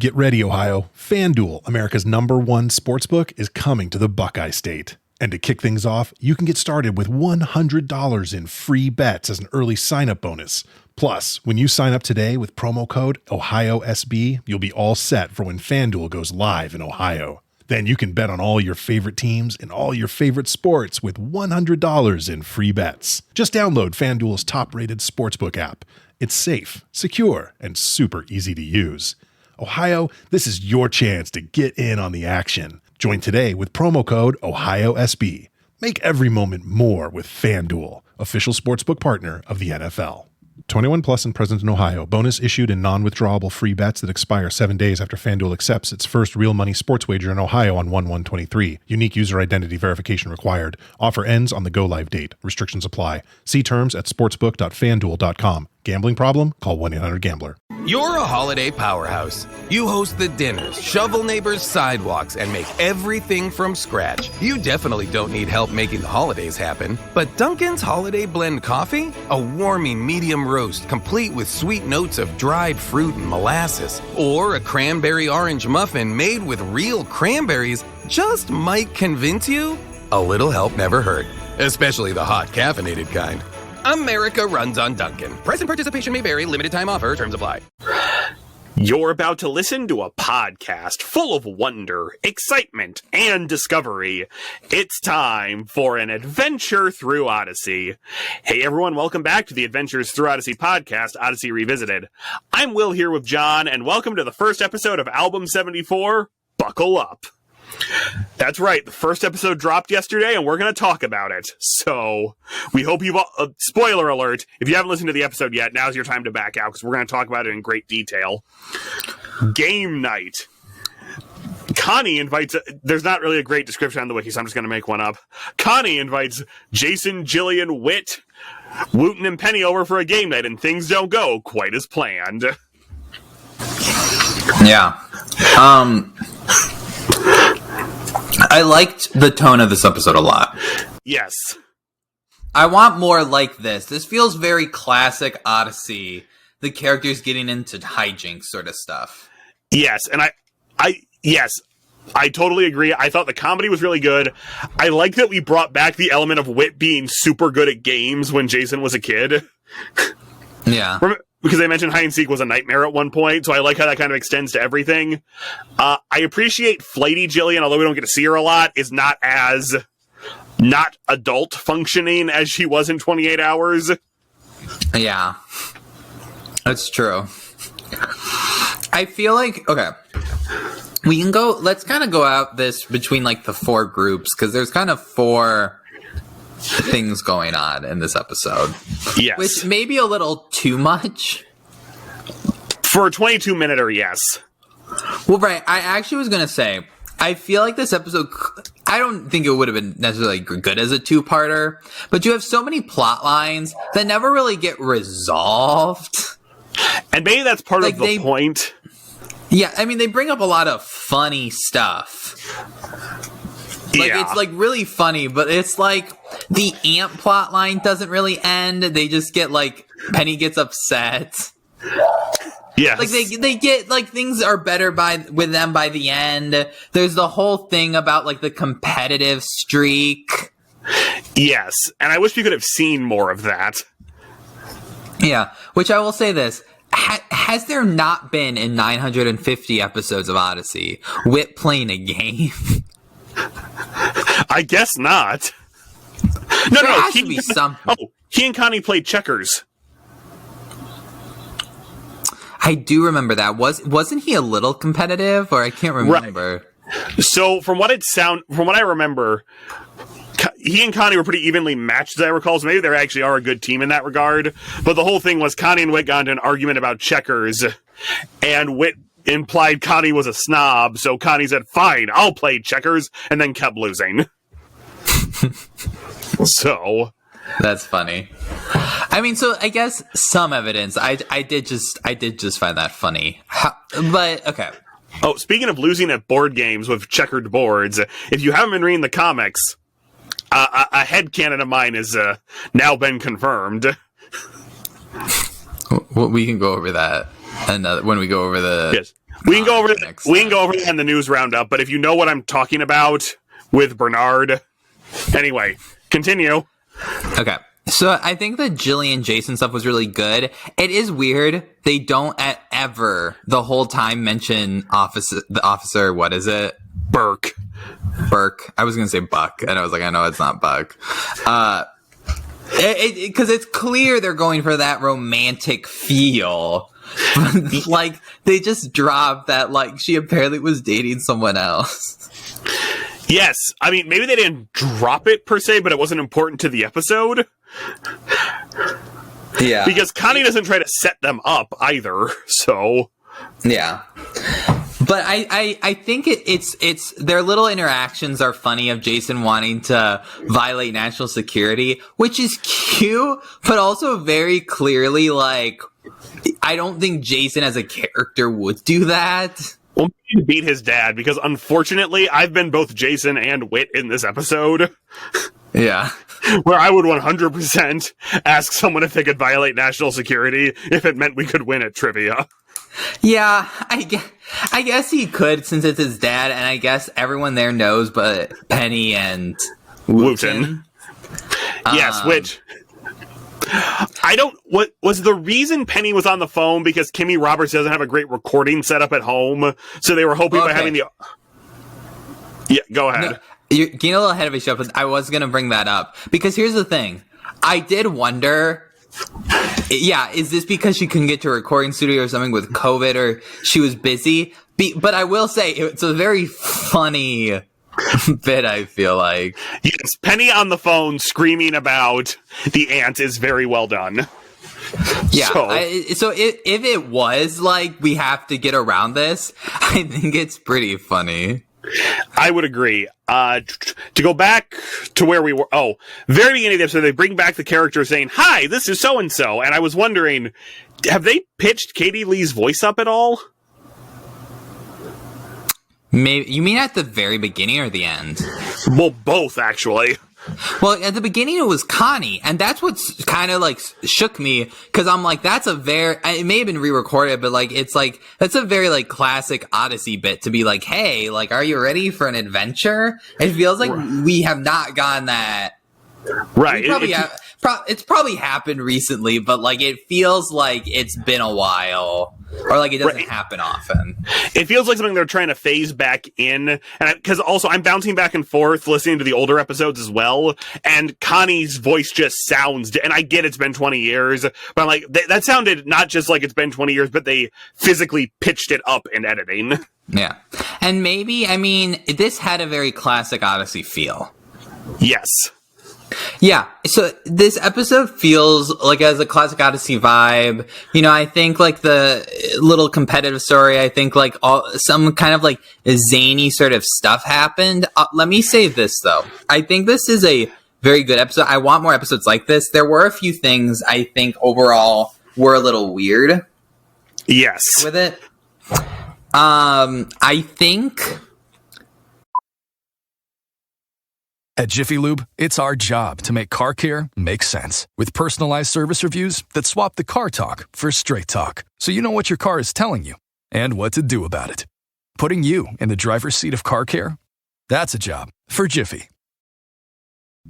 Get ready, Ohio. FanDuel, America's #1 sportsbook, is coming to the Buckeye State. And to kick things off, you can get started with $100 in free bets as an early sign-up bonus. Plus, when you sign up today with promo code OhioSB, you'll be all set for when FanDuel goes live in Ohio. Then you can bet on all your favorite teams and all your favorite sports with $100 in free bets. Just download FanDuel's top-rated sportsbook app. It's safe, secure, and super easy to use. Ohio, this is your chance to get in on the action. Join today with promo code OhioSB. Make every moment more with FanDuel, official sportsbook partner of the NFL. 21 plus and present in Ohio. Bonus issued in non-withdrawable free bets that expire 7 days after FanDuel accepts its first real money sports wager in Ohio on 1/1/23. Unique user identity verification required. Offer ends on the go-live date. Restrictions apply. See terms at sportsbook.fanduel.com. Gambling problem? Call 1-800-GAMBLER. You're a holiday powerhouse. You host the dinners, shovel neighbors' sidewalks, and make everything from scratch. You definitely don't need help making the holidays happen. But Dunkin's Holiday Blend Coffee? A warming medium roast complete with sweet notes of dried fruit and molasses. Or a cranberry orange muffin made with real cranberries just might convince you? A little help never hurt. Especially the hot caffeinated kind. America runs on Dunkin'. Price and participation may vary. Limited time offer. Terms apply. You're about to listen to a podcast full of wonder, excitement, and discovery. It's time for an adventure through Odyssey. Hey everyone, welcome back to the Adventures Through Odyssey podcast, Odyssey Revisited. I'm Will here with John, and welcome to the first episode of Album 74, Buckle Up. That's right, the first episode dropped yesterday, and we're going to talk about it. So, we hope you've... spoiler alert, if you haven't listened to the episode yet, now's your time to back out, because we're going to talk about it in great detail. Game night. Connie invites... there's not really a great description on the wiki, so I'm just going to make one up. Connie invites Jason, Jillian, Whit, Wooten, and Penny over for a game night, and things don't go quite as planned. Yeah. I liked the tone of this episode a lot. Yes. I want more like this. This feels very classic Odyssey. The characters getting into hijinks sort of stuff. Yes, and I totally agree. I thought the comedy was really good. I like that we brought back the element of Whit being super good at games when Jason was a kid. Yeah. Because they mentioned hide and seek was a nightmare at one point, so I like how that kind of extends to everything. I appreciate flighty Jillian, although we don't get to see her a lot, is not as not adult functioning as she was in 28 Hours. Yeah. That's true. I feel like, okay, we can go, let's kind of go out this between like the four groups, because there's kind of four things going on in this episode. Yes. Which may be a little too much. For a 22-minute-er, yes. Well, right. I actually was going to say, I feel like this episode, I don't think it would have been necessarily good as a two-parter, but you have so many plot lines that never really get resolved. And maybe that's part of the point. Yeah, I mean, they bring up a lot of funny stuff. Like, yeah. It's, like, really funny, but it's, like, the ant plot line doesn't really end. They just get, like, Penny gets upset. Yes. Like, they get, like, things are better with them by the end. There's the whole thing about, like, the competitive streak. Yes, and I wish we could have seen more of that. Yeah, which I will say this. Has there not been in 950 episodes of Odyssey Whit playing a game? I guess not. No, he and Connie played checkers. I do remember that. Wasn't he a little competitive, or I can't remember. Right. So from what I remember, he and Connie were pretty evenly matched, as I recall. So maybe they actually are a good team in that regard. But the whole thing was Connie and Whit got into an argument about checkers, and Whit implied Connie was a snob, so Connie said, fine, I'll play checkers, and then kept losing. So... That's funny. I mean, so I guess some evidence. I did just find that funny. But, okay. Oh, speaking of losing at board games with checkered boards, if you haven't been reading the comics, a headcanon of mine has now been confirmed. Well, we can go over that when we go over the We can go over that in the news roundup, but if you know what I'm talking about with Bernard. Anyway, continue. Okay. So I think the Jillian Jason stuff was really good. It is weird. They don't ever the whole time mention the officer, what is it? Burke. I was going to say Buck, and I was like, I know it's not Buck. Because it's clear they're going for that romantic feel. Like, they just dropped that, like, she apparently was dating someone else. Yes. I mean, maybe they didn't drop it per se, but it wasn't important to the episode. Yeah. Because Connie doesn't try to set them up either, so. Yeah. But I think it's their little interactions are funny of Jason wanting to violate national security, which is cute, but also very clearly, like, I don't think Jason as a character would do that. Well, maybe to beat his dad, because unfortunately, I've been both Jason and Whit in this episode. Yeah. Where I would 100% ask someone if they could violate national security if it meant we could win at trivia. Yeah, I guess he could since it's his dad, and I guess everyone there knows but Penny and Wooten. Yes, which... what was the reason Penny was on the phone because Kimmy Roberts doesn't have a great recording setup at home, so they were hoping by having the... Yeah, go ahead. No, you're getting a little ahead of yourself, but I was going to bring that up. Because here's the thing. I did wonder... Yeah, is this because she couldn't get to a recording studio or something with COVID, or she was busy? But I will say, it's a very funny bit, I feel like. Yes, Penny on the phone screaming about the aunt is very well done. Yeah, so if it was like, we have to get around this, I think it's pretty funny. I would agree. To go back to where we were, very beginning of the episode, they bring back the character saying, "Hi, this is so-and-so," and I was wondering, have they pitched Katie Lee's voice up at all? Maybe you mean at the very beginning or the end? Well, both, actually. Well, at the beginning it was Connie, and that's what's kind of like shook me, because I'm like, it may have been re-recorded, but like, it's like, that's a very like classic Odyssey bit to be like, hey, like, are you ready for an adventure? It feels like we have not gotten that. Right. It's probably happened recently, but like, it feels like it's been a while. Or like it doesn't happen often. It feels like something they're trying to phase back in. And because also I'm bouncing back and forth listening to the older episodes as well. And Connie's voice just sounds, and I get it's been 20 years, but I'm like, that sounded not just like it's been 20 years, but they physically pitched it up in editing. Yeah. And maybe, I mean, this had a very classic Odyssey feel. Yes. Yeah, so this episode feels like it has a classic Odyssey vibe. You know, I think like the little competitive story, I think like some kind of like zany sort of stuff happened. Let me say this though. I think this is a very good episode. I want more episodes like this. There were a few things I think overall were a little weird. Yes. With it. I think... At Jiffy Lube, it's our job to make car care make sense. With personalized service reviews that swap the car talk for straight talk, so you know what your car is telling you and what to do about it. Putting you in the driver's seat of car care? That's a job for Jiffy.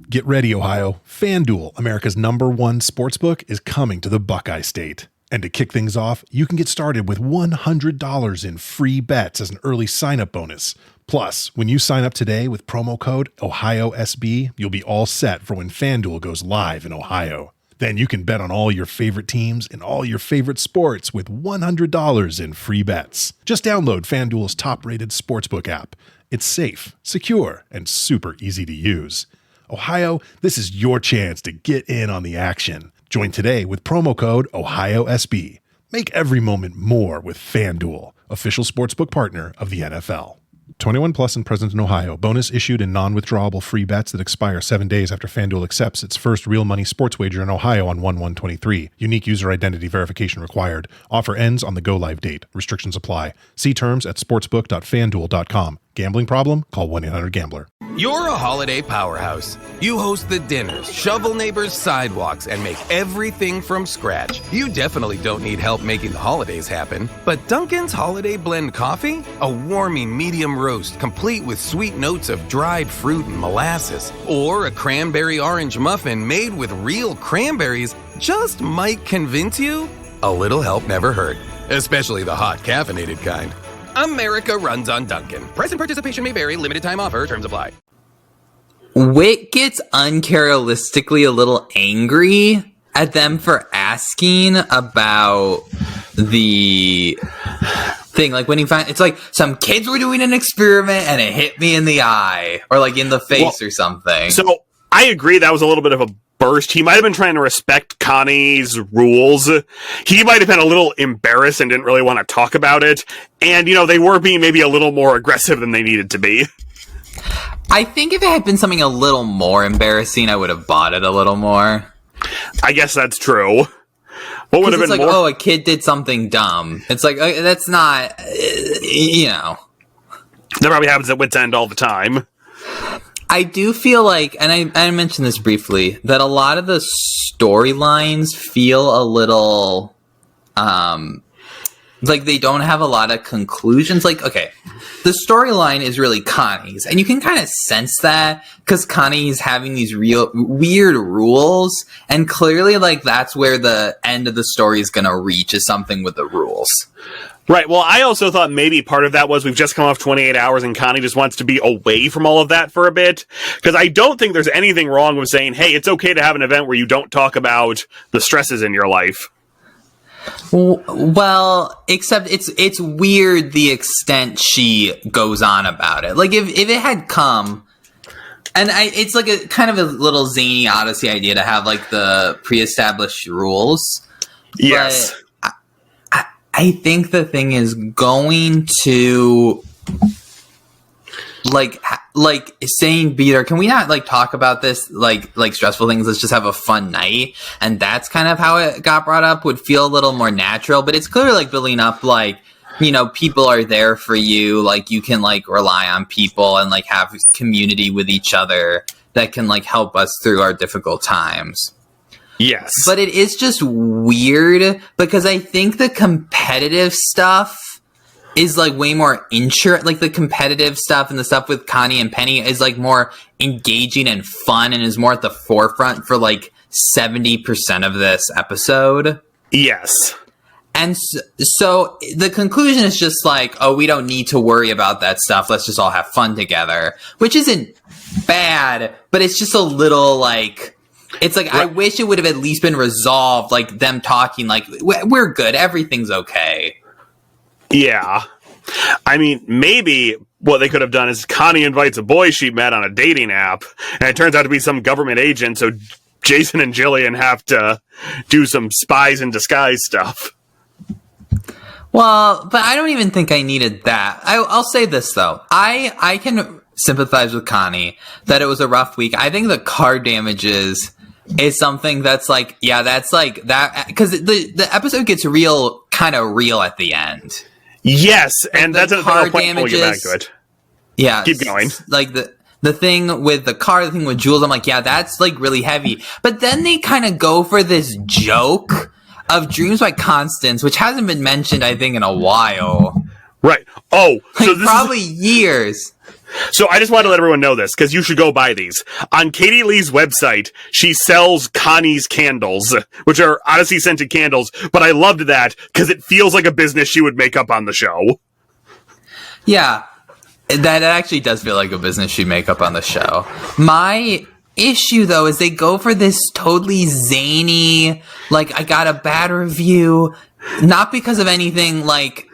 Get ready, Ohio. FanDuel, America's #1 sportsbook, is coming to the Buckeye State. And to kick things off, you can get started with $100 in free bets as an early sign-up bonus. Plus, when you sign up today with promo code OhioSB, you'll be all set for when FanDuel goes live in Ohio. Then you can bet on all your favorite teams and all your favorite sports with $100 in free bets. Just download FanDuel's top-rated sportsbook app. It's safe, secure, and super easy to use. Ohio, this is your chance to get in on the action. Join today with promo code OhioSB. Make every moment more with FanDuel, official sportsbook partner of the NFL. 21 plus and present in Ohio. Bonus issued in non-withdrawable free bets that expire 7 days after FanDuel accepts its first real money sports wager in Ohio on 1/1/23. Unique user identity verification required. Offer ends on the go-live date. Restrictions apply. See terms at sportsbook.fanduel.com. Gambling problem? Call 1-800-GAMBLER. You're a holiday powerhouse. You host the dinners, shovel neighbors' sidewalks, and make everything from scratch. You definitely don't need help making the holidays happen. But Dunkin's Holiday Blend Coffee? A warming medium roast complete with sweet notes of dried fruit and molasses. Or a cranberry orange muffin made with real cranberries just might convince you? A little help never hurt. Especially the hot caffeinated kind. America runs on Dunkin'. Price and participation may vary. Limited time offer. Terms apply. Wit gets uncharacteristically a little angry at them for asking about the thing. Like when he finds, it's like some kids were doing an experiment and it hit me in the eye or like in the face or something. So I agree that was a little bit of a burst. He might have been trying to respect Connie's rules. He might have been a little embarrassed and didn't really want to talk about it. And, they were being maybe a little more aggressive than they needed to be. I think if it had been something a little more embarrassing, I would have bought it a little more. I guess that's true. What would have been like, more? oh, a kid did something dumb. It's like, that's not, That probably happens at Wit's End all the time. I do feel like, and I mentioned this briefly, that a lot of the storylines feel a little, like they don't have a lot of conclusions. Like, okay, the storyline is really Connie's, and you can kind of sense that because Connie's having these real weird rules, and clearly, like, that's where the end of the story is going to reach, is something with the rules. Right. Well, I also thought maybe part of that was we've just come off 28 hours and Connie just wants to be away from all of that for a bit. Because I don't think there's anything wrong with saying, hey, it's okay to have an event where you don't talk about the stresses in your life. Well, except it's weird the extent she goes on about it. Like if it had come, and it's like a kind of a little zany Odyssey idea to have like the pre-established rules. Yes. But I think the thing is going to like saying Peter, can we not like talk about this like stressful things? Let's just have a fun night. And that's kind of how it got brought up, would feel a little more natural, but it's clearly like building up like, people are there for you. Like you can like rely on people and like have community with each other that can like help us through our difficult times. Yes. But it is just weird because I think the competitive stuff is like way more like the competitive stuff and the stuff with Connie and Penny is like more engaging and fun and is more at the forefront for like 70% of this episode. Yes. And so the conclusion is just like, oh, we don't need to worry about that stuff. Let's just all have fun together, which isn't bad, but it's just a little like, it's like, I wish it would have at least been resolved, like them talking like, we're good, everything's okay. Yeah. I mean, maybe what they could have done is Connie invites a boy she met on a dating app, and it turns out to be some government agent, so Jason and Jillian have to do some spies in disguise stuff. Well, but I don't even think I needed that. I'll say this, though. I can sympathize with Connie that it was a rough week. I think the car damages is something that's like, yeah, that's like that, because the episode gets kind of real at the end. Yes, like and that's a car point. We'll get back to it. Yeah, keep going. Like the thing with the car, the thing with Jules, I'm like, yeah, that's like really heavy. But then they kind of go for this joke of Dreams by Constance, which hasn't been mentioned, I think, in a while. Right. Oh, so like, this probably years. So I just want to let everyone know this, because you should go buy these. On Katie Lee's website, she sells Connie's candles, which are Odyssey scented candles, but I loved that, because it feels like a business she would make up on the show. Yeah, that actually does feel like a business she'd make up on the show. My issue, though, is they go for this totally zany, like, I got a bad review, not because of anything, like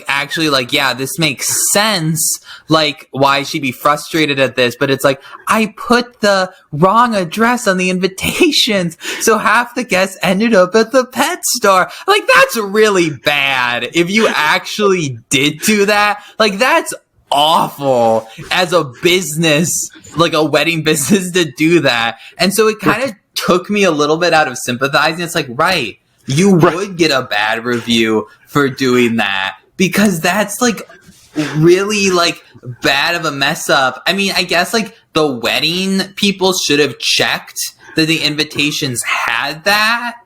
actually, like, yeah, this makes sense, like, why she'd be frustrated at this, but it's like, I put the wrong address on the invitations, so half the guests ended up at the pet store. Like, that's really bad. If you actually did do that, like, that's awful as a business, like a wedding business, to do that. And so it kind of took me a little bit out of sympathizing. It's like, right, you would get a bad review for doing that, because that's like really like bad of a mess up. I mean, I guess like the wedding people should have checked that the invitations had that,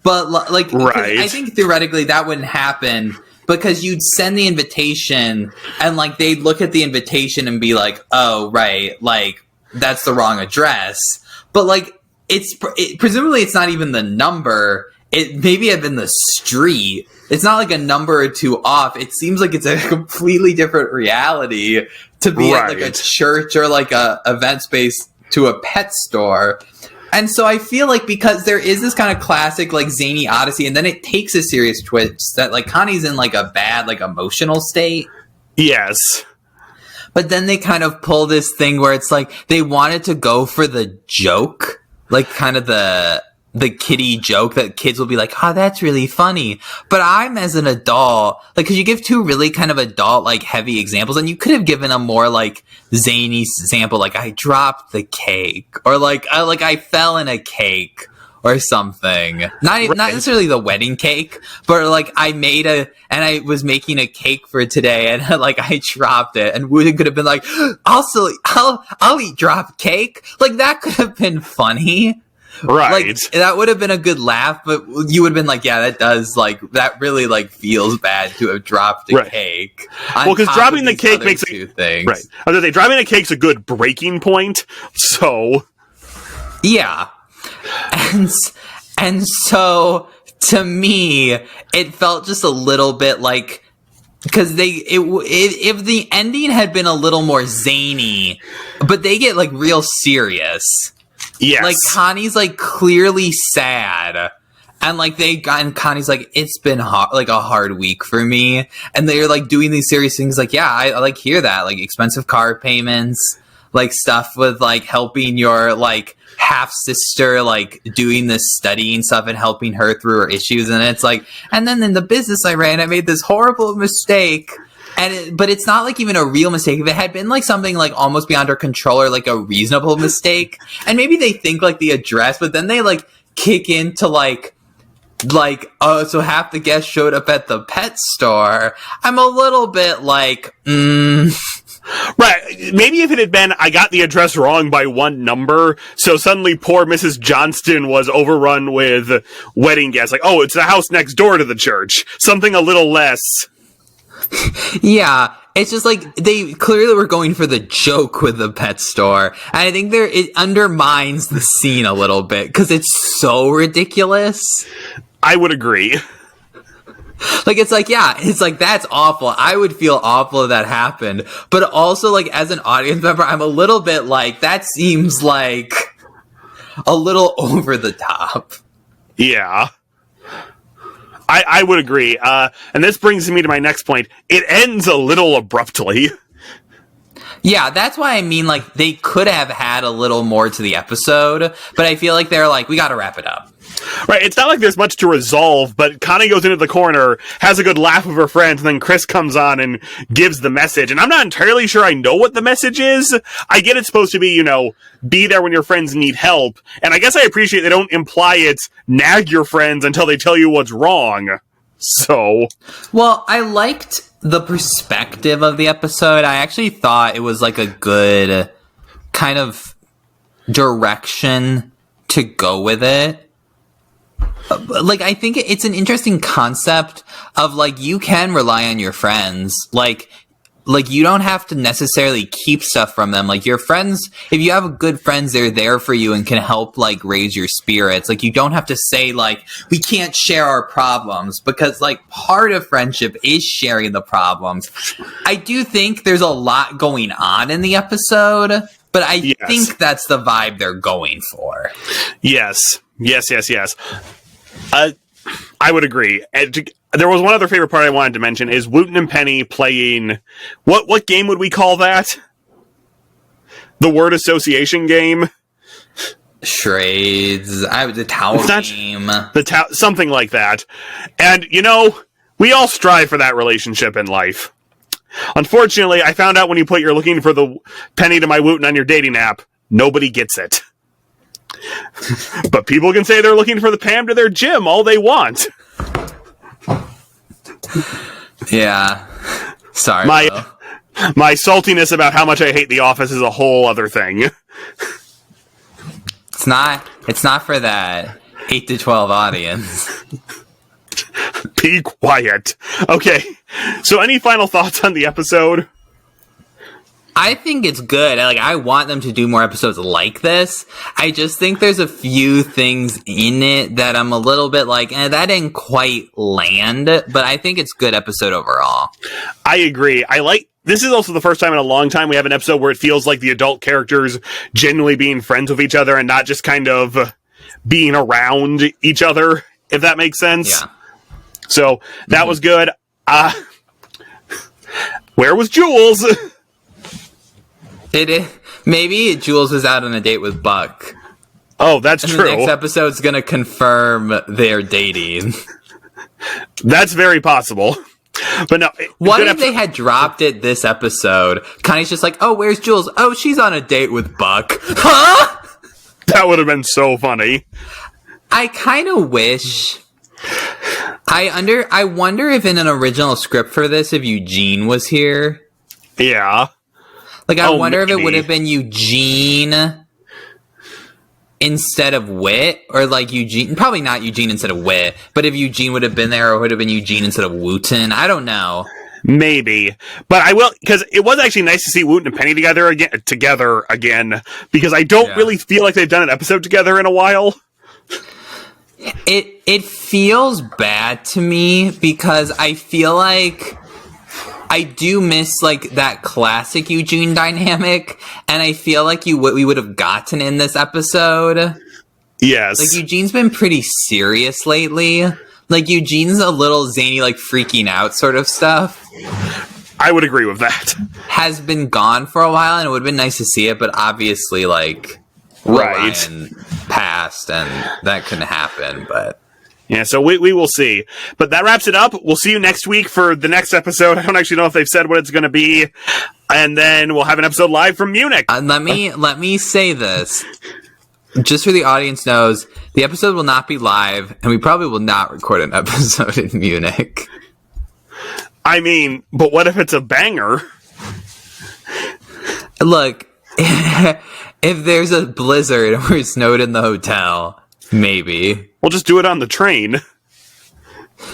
but like Right. I think theoretically that wouldn't happen because you'd send the invitation and like they'd look at the invitation and be like, oh right, like that's the wrong address. But like presumably it's not even the number. It maybe had been the street. It's not like a number or two off. It seems like it's a completely different reality to be at like a church or like a event space to a pet store. And so I feel like because there is this kind of classic like zany Odyssey, and then it takes a serious twist that like Connie's in like a bad like emotional state. Yes. But then they kind of pull this thing where it's like they wanted to go for the joke, like kind of the kiddie joke that kids will be like, oh, that's really funny. But I'm as an adult, like, cause you give two really kind of adult, like heavy examples, and you could have given a more like zany example, like I dropped the cake, or like I fell in a cake or something. Not necessarily the wedding cake, but like I was making a cake for today and like I dropped it, and Wooten could have been like, also, I'll eat drop cake. Like that could have been funny. Right. Like, that would have been a good laugh, but you would have been like, yeah, that does, like, that really, like, feels bad to have dropped a cake. Well, because dropping the cake makes two things. Right. I was gonna say, dropping the cake's a good breaking point, so. Yeah. And so, to me, it felt just a little bit like, because if the ending had been a little more zany, but they get, like, real serious. Yes. Like, Connie's, like, clearly sad. And, like, and Connie's like, it's been like a hard week for me. And they're, like, doing these serious things. Like, yeah, I like, hear that. Like, expensive car payments. Like, stuff with, like, helping your, like, half-sister, like, doing this studying stuff and helping her through her issues. And it's like, and then in the business I ran, I made this horrible mistake. But it's not like even a real mistake. If it had been like something like almost beyond her control or like a reasonable mistake, and maybe they think like the address, but then they like kick into like, oh, so half the guests showed up at the pet store. I'm a little bit like, Right. Maybe if it had been, I got the address wrong by one number, so suddenly poor Mrs. Johnston was overrun with wedding guests. Like, oh, it's the house next door to the church. Something a little less. Yeah, it's just like they clearly were going for the joke with the pet store. And I think it undermines the scene a little bit because it's so ridiculous. I would agree. Like, it's like, yeah, it's like, that's awful. I would feel awful if that happened. But also, like, as an audience member, I'm a little bit like, that seems like a little over the top. Yeah. I would agree. And this brings me to my next point. It ends a little abruptly. Yeah, that's why I mean, like, they could have had a little more to the episode, but I feel like they're like, we gotta wrap it up. Right, it's not like there's much to resolve, but Connie goes into the corner, has a good laugh with her friends, and then Chris comes on and gives the message. And I'm not entirely sure I know what the message is. I get it's supposed to be, be there when your friends need help. And I guess I appreciate they don't imply it's nag your friends until they tell you what's wrong. So. Well, I liked the perspective of the episode. I actually thought it was like a good kind of direction to go with it. Like, I think it's an interesting concept of, like, you can rely on your friends. Like, you don't have to necessarily keep stuff from them. Like, your friends, if you have good friends, they're there for you and can help, like, raise your spirits. Like, you don't have to say, like, we can't share our problems, because, like, part of friendship is sharing the problems. I do think there's a lot going on in the episode, but I think that's the vibe they're going for. Yes. I would agree. There was one other favorite part I wanted to mention is Wooten and Penny playing what game would we call that? The word association game? Charades. The towel game. Something like that. And we all strive for that relationship in life. Unfortunately, I found out when you put you're looking for the Penny to my Wooten on your dating app, nobody gets it. But people can say they're looking for the Pam to their gym all they want. Yeah. Sorry. My saltiness about how much I hate The Office is a whole other thing. It's not for that 8 to 12 audience. Be quiet. Okay, so any final thoughts on the episode? I think it's good. I want them to do more episodes like this. I just think there's a few things in it that I'm a little bit like, that didn't quite land. But I think it's a good episode overall. I agree. This is also the first time in a long time we have an episode where it feels like the adult characters genuinely being friends with each other and not just kind of being around each other, if that makes sense. Yeah. So that was good. Where was Jules? Maybe Jules was out on a date with Buck. Oh, that's and true. The next episode's going to confirm they're dating. That's very possible. But no. What if they had dropped it this episode? Connie's just like, oh, where's Jules? Oh, she's on a date with Buck. Huh? That would have been so funny. I kind of wish... I wonder if in an original script for this, if Eugene was here. Yeah. I wonder if it would have been Eugene instead of Wit, or Eugene, probably not Eugene instead of Wit, but if Eugene would have been there, or would have been Eugene instead of Wooten. I don't know. Maybe. But I will, because it was actually nice to see Wooten and Penny together again, because I don't really feel like they've done an episode together in a while. It feels bad to me because I feel like I do miss that classic Eugene dynamic, and I feel like we would have gotten in this episode. Yes. Eugene's been pretty serious lately. Eugene's a little zany, freaking out sort of stuff. I would agree with that. Has been gone for a while, and it would have been nice to see it, but obviously, right. Ryan passed, and that couldn't happen, but... Yeah, so we will see. But that wraps it up. We'll see you next week for the next episode. I don't actually know if they've said what it's going to be. And then we'll have an episode live from Munich. Let me say this. Just so the audience knows, the episode will not be live, and we probably will not record an episode in Munich. I mean, but what if it's a banger? Look, if there's a blizzard and we're snowed in the hotel, maybe. We'll just do it on the train.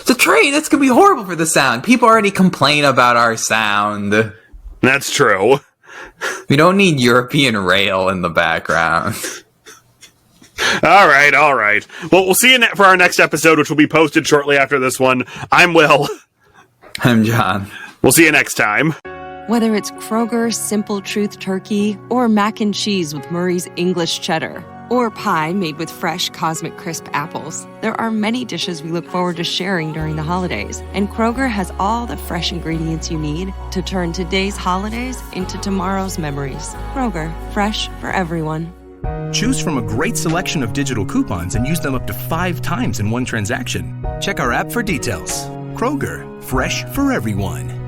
The train? That's going to be horrible for the sound. People already complain about our sound. That's true. We don't need European rail in the background. All right. Well, we'll see you for our next episode, which will be posted shortly after this one. I'm Will. I'm John. We'll see you next time. Whether it's Kroger's Simple Truth Turkey or mac and cheese with Murray's English Cheddar or pie made with fresh Cosmic Crisp apples, there are many dishes we look forward to sharing during the holidays. And Kroger has all the fresh ingredients you need to turn today's holidays into tomorrow's memories. Kroger, fresh for everyone. Choose from a great selection of digital coupons and use them up to 5 times in one transaction. Check our app for details. Kroger, fresh for everyone.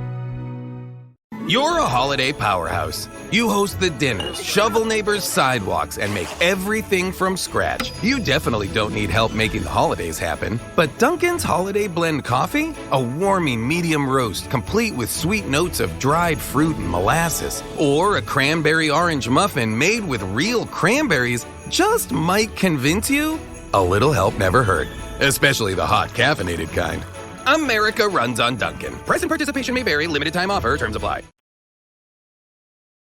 You're a holiday powerhouse. You host the dinners, shovel neighbors' sidewalks, and make everything from scratch. You definitely don't need help making the holidays happen. But Dunkin's Holiday Blend Coffee? A warming medium roast complete with sweet notes of dried fruit and molasses. Or a cranberry orange muffin made with real cranberries just might convince you a little help never hurt. Especially the hot caffeinated kind. America runs on Dunkin'. Price and participation may vary. Limited time offer. Terms apply.